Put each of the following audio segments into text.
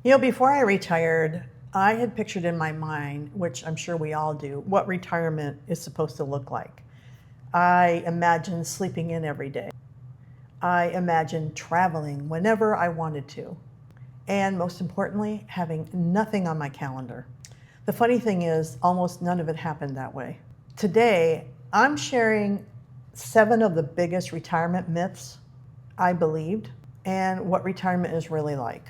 Before I retired, I had pictured in my mind, which I'm sure we all do, what retirement is supposed to look like. I imagined sleeping in every day. I imagined traveling whenever I wanted to. And most importantly, having nothing on my calendar. The funny thing is, almost none of it happened that way. Today, I'm sharing 7 of the biggest retirement myths I believed and what retirement is really like.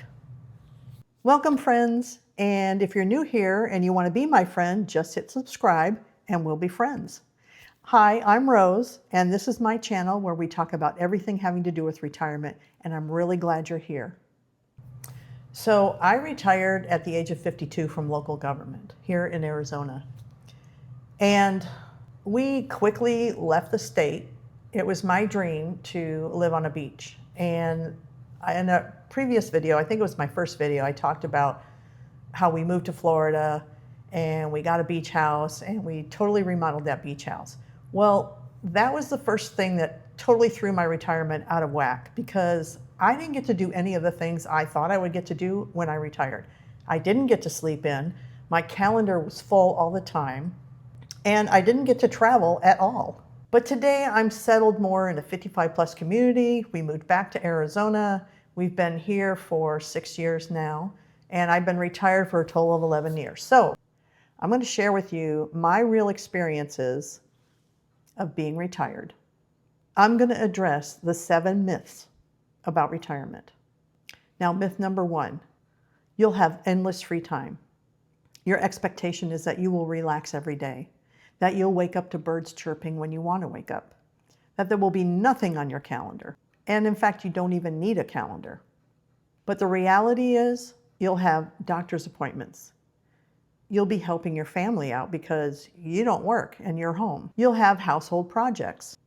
Welcome, friends. And if you're new here and you want to be my friend, just hit subscribe and we'll be friends. Hi, I'm Rose, and this is my channel where we talk about everything having to do with retirement, and I'm really glad you're here. So I retired at the age of 52 from local government here in Arizona. And we quickly left the state. It was my dream to live on a beach. And in a previous video, I think it was my first video, I talked about how we moved to Florida and we got a beach house and we totally remodeled that beach house. Well, that was the first thing that totally threw my retirement out of whack because I didn't get to do any of the things I thought I would get to do when I retired. I didn't get to sleep in. My calendar was full all the time, and I didn't get to travel at all. But today I'm settled more in a 55 plus community. We moved back to Arizona. We've been here for 6 years now, and I've been retired for a total of 11 years. So I'm going to share with you my real experiences of being retired. I'm going to address the 7 myths about retirement. Now, myth number 1, you'll have endless free time. Your expectation is that you will relax every day, that you'll wake up to birds chirping when you want to wake up, that there will be nothing on your calendar. And in fact, you don't even need a calendar. But the reality is you'll have doctor's appointments. You'll be helping your family out because you don't work and you're home. You'll have household projects.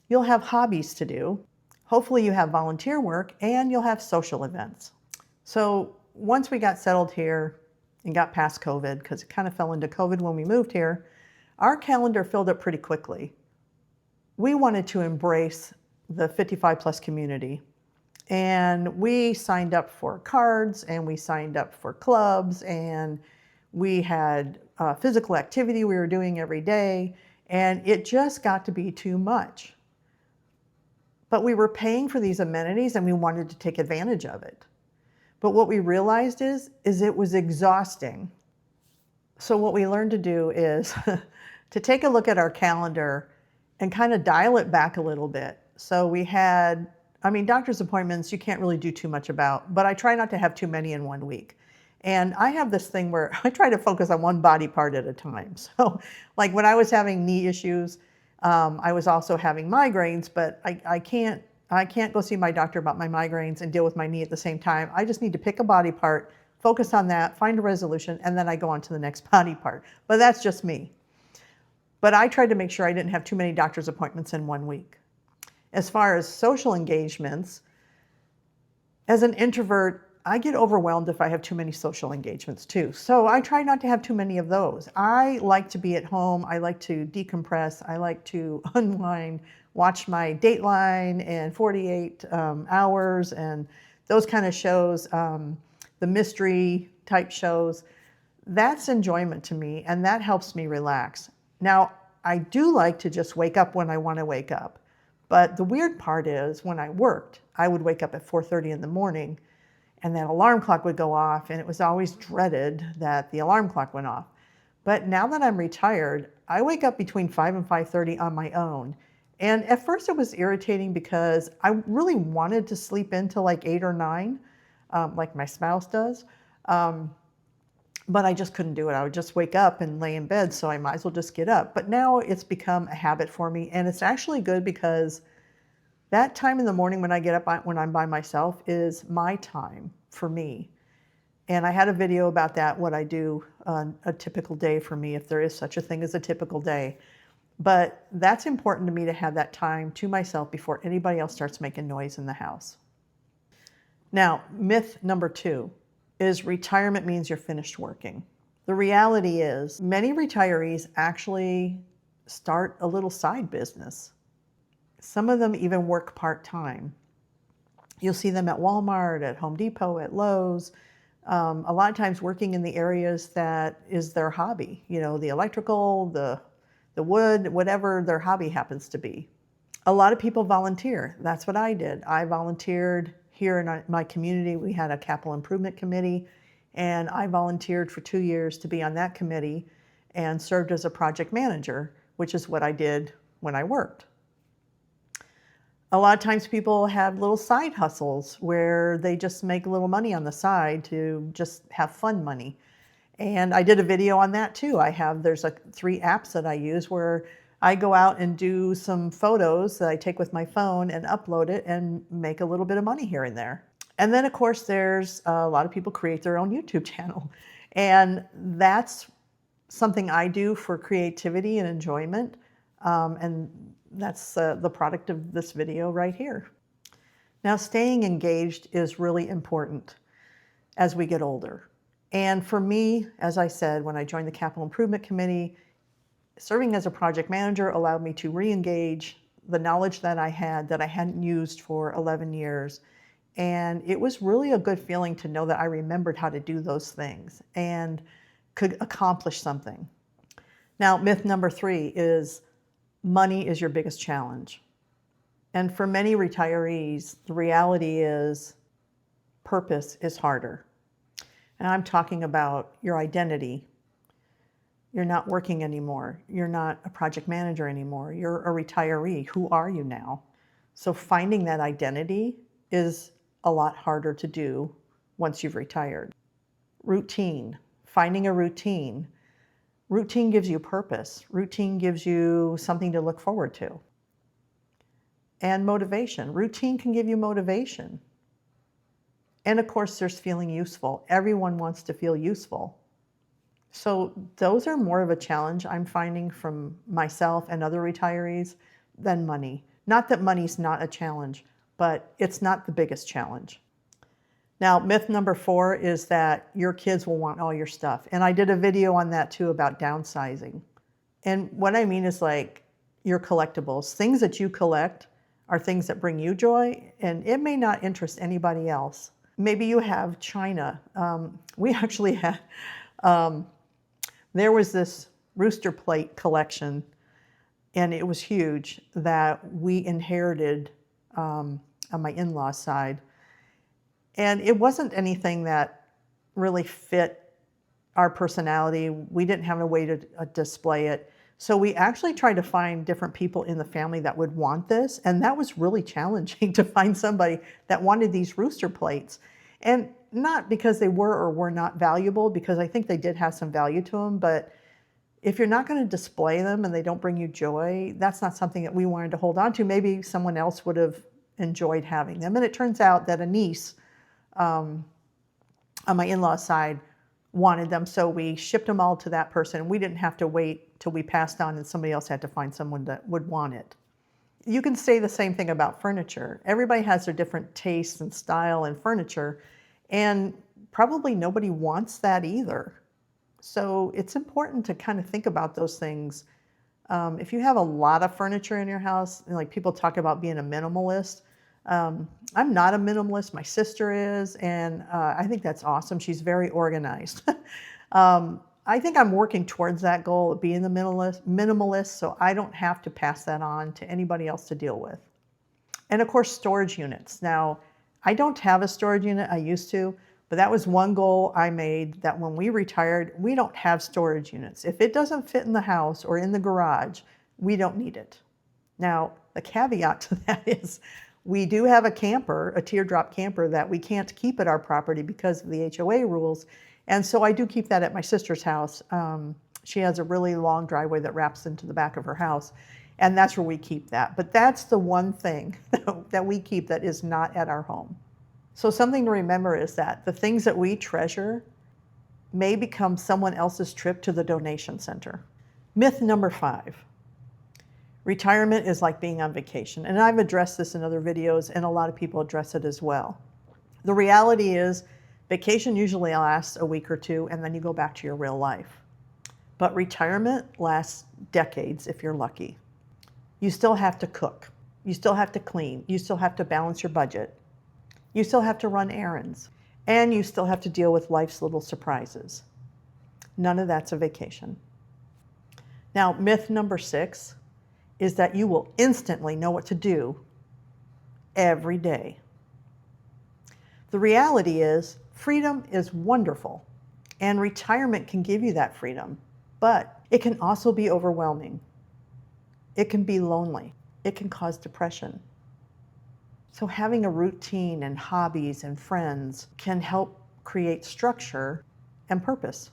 You'll have hobbies to do. Hopefully you have volunteer work and you'll have social events. So once we got settled here and got past COVID, because it kind of fell into COVID when we moved here, our calendar filled up pretty quickly. We wanted to embrace the 55 plus community, and we signed up for cards and we signed up for clubs, and we had physical activity we were doing every day, and it just got to be too much. But we were paying for these amenities and we wanted to take advantage of it. But what we realized is it was exhausting. So what we learned to do is to take a look at our calendar and kind of dial it back a little bit. So we had, doctor's appointments, you can't really do too much about, but I try not to have too many in one week. And I have this thing where I try to focus on one body part at a time. So like when I was having knee issues, I was also having migraines, but I can't go see my doctor about my migraines and deal with my knee at the same time. I just need to pick a body part, focus on that, find a resolution, and then I go on to the next body part. But that's just me. But I tried to make sure I didn't have too many doctor's appointments in one week. As far as social engagements, as an introvert, I get overwhelmed if I have too many social engagements too. So I try not to have too many of those. I like to be at home. I like to decompress. I like to unwind, watch my Dateline and 48 Hours and those kind of shows, the mystery type shows. That's enjoyment to me, and that helps me relax. Now, I do like to just wake up when I want to wake up. But the weird part is when I worked, I would wake up at 4:30 in the morning and that alarm clock would go off, and it was always dreaded that the alarm clock went off. But now that I'm retired, I wake up between 5 and 5:30 on my own. And at first it was irritating because I really wanted to sleep until like 8 or 9, like my spouse does. But I just couldn't do it. I would just wake up and lay in bed, so I might as well just get up. But now it's become a habit for me, and it's actually good because that time in the morning when I get up, when I'm by myself, is my time for me. And I had a video about that, what I do on a typical day for me, if there is such a thing as a typical day. But that's important to me to have that time to myself before anybody else starts making noise in the house. Now, myth number 2 is retirement means you're finished working. The reality is many retirees actually start a little side business. Some of them even work part-time. You'll see them at Walmart, at Home Depot, at Lowe's, A lot of times working in the areas that is their hobby, the electrical, the wood, whatever their hobby happens to be. A lot of people volunteer. That's what I did. I volunteered here in my community. We had a capital improvement committee, and I volunteered for 2 years to be on that committee and served as a project manager, which is what I did when I worked. A lot of times people have little side hustles where they just make a little money on the side to just have fun money. And I did a video on that too. There's 3 apps that I use where I go out and do some photos that I take with my phone and upload it and make a little bit of money here and there. And then of course there's a lot of people create their own YouTube channel. And that's something I do for creativity and enjoyment. And that's the product of this video right here. Now, staying engaged is really important as we get older. And for me, as I said, when I joined the Capital Improvement Committee, serving as a project manager allowed me to re-engage the knowledge that I hadn't used for 11 years. And it was really a good feeling to know that I remembered how to do those things and could accomplish something. Now, myth number 3 is money is your biggest challenge. And for many retirees, the reality is purpose is harder. And I'm talking about your identity. You're not working anymore. You're not a project manager anymore. You're a retiree. Who are you now? So finding that identity is a lot harder to do once you've retired. Routine, finding a routine. Routine gives you purpose. Routine gives you something to look forward to. And motivation. Routine can give you motivation. And of course, there's feeling useful. Everyone wants to feel useful. So those are more of a challenge I'm finding from myself and other retirees than money. Not that money's not a challenge, but it's not the biggest challenge. Now, myth number 4 is that your kids will want all your stuff. And I did a video on that too about downsizing. And what I mean is like your collectibles. Things that you collect are things that bring you joy, and it may not interest anybody else. Maybe you have china. We actually had, there was this rooster plate collection, and it was huge, that we inherited on my in-laws side. And it wasn't anything that really fit our personality. We didn't have a way to display it. So we actually tried to find different people in the family that would want this. And that was really challenging to find somebody that wanted these rooster plates. And not because they were or were not valuable, because I think they did have some value to them. But if you're not going to display them and they don't bring you joy, that's not something that we wanted to hold on to. Maybe someone else would have enjoyed having them. And it turns out that a niece on my in-laws side wanted them, so we shipped them all to that person. We didn't have to wait till we passed on and somebody else had to find someone that would want it. You can say the same thing about furniture. Everybody has their different tastes and style in furniture, and probably nobody wants that either. So it's important to kind of think about those things. If you have a lot of furniture in your house, like people talk about being a minimalist, I'm not a minimalist. My sister is, and I think that's awesome. She's very organized. I think I'm working towards that goal of being the minimalist, so I don't have to pass that on to anybody else to deal with. And of course, storage units. Now, I don't have a storage unit. I used to, but that was one goal I made, that when we retired, we don't have storage units. If it doesn't fit in the house or in the garage, we don't need it. Now, the caveat to that is we do have a camper, a teardrop camper, that we can't keep at our property because of the HOA rules. And so I do keep that at my sister's house. She has a really long driveway that wraps into the back of her house, and that's where we keep that. But that's the one thing that we keep that is not at our home. So something to remember is that the things that we treasure may become someone else's trip to the donation center. Myth number 5. Retirement is like being on vacation. And I've addressed this in other videos, and a lot of people address it as well. The reality is vacation usually lasts a week or 2, and then you go back to your real life. But retirement lasts decades if you're lucky. You still have to cook. You still have to clean. You still have to balance your budget. You still have to run errands. And you still have to deal with life's little surprises. None of that's a vacation. Now, myth number 6 is that you will instantly know what to do every day. The reality is, freedom is wonderful, and retirement can give you that freedom, but it can also be overwhelming. It can be lonely. It can cause depression. So having a routine and hobbies and friends can help create structure and purpose.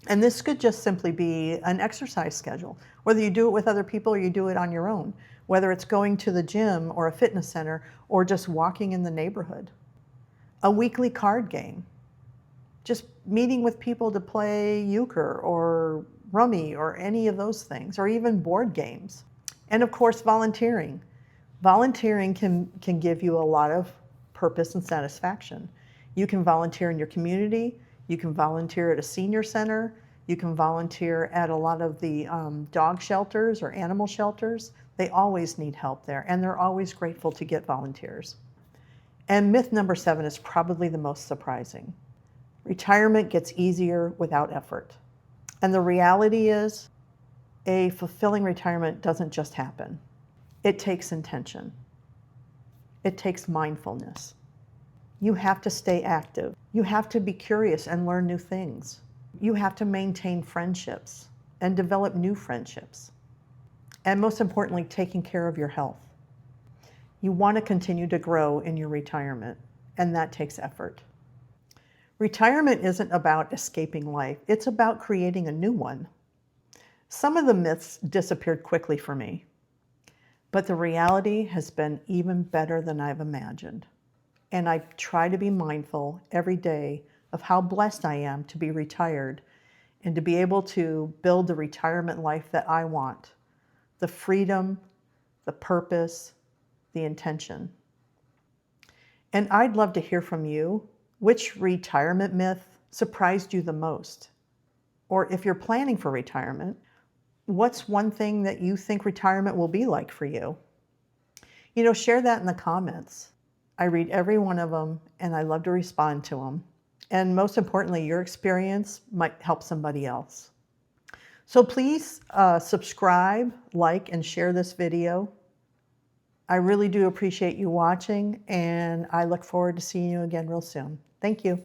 And this could just simply be an exercise schedule, whether you do it with other people or you do it on your own, whether it's going to the gym or a fitness center or just walking in the neighborhood. A weekly card game, just meeting with people to play euchre or rummy or any of those things, or even board games. And of course, volunteering. Volunteering can give you a lot of purpose and satisfaction. You can volunteer in your community. You can volunteer at a senior center. You can volunteer at a lot of the dog shelters or animal shelters. They always need help there, and they're always grateful to get volunteers. And myth number 7 is probably the most surprising. Retirement gets easier without effort. And the reality is, a fulfilling retirement doesn't just happen. It takes intention. It takes mindfulness. You have to stay active. You have to be curious and learn new things. You have to maintain friendships and develop new friendships. And most importantly, taking care of your health. You want to continue to grow in your retirement, and that takes effort. Retirement isn't about escaping life. It's about creating a new one. Some of the myths disappeared quickly for me, but the reality has been even better than I've imagined. And I try to be mindful every day of how blessed I am to be retired and to be able to build the retirement life that I want. The freedom, the purpose, the intention. And I'd love to hear from you. Which retirement myth surprised you the most? Or if you're planning for retirement, what's one thing that you think retirement will be like for you? Share that in the comments. I read every one of them, and I love to respond to them. And most importantly, your experience might help somebody else. So please subscribe, like, and share this video. I really do appreciate you watching, and I look forward to seeing you again real soon. Thank you.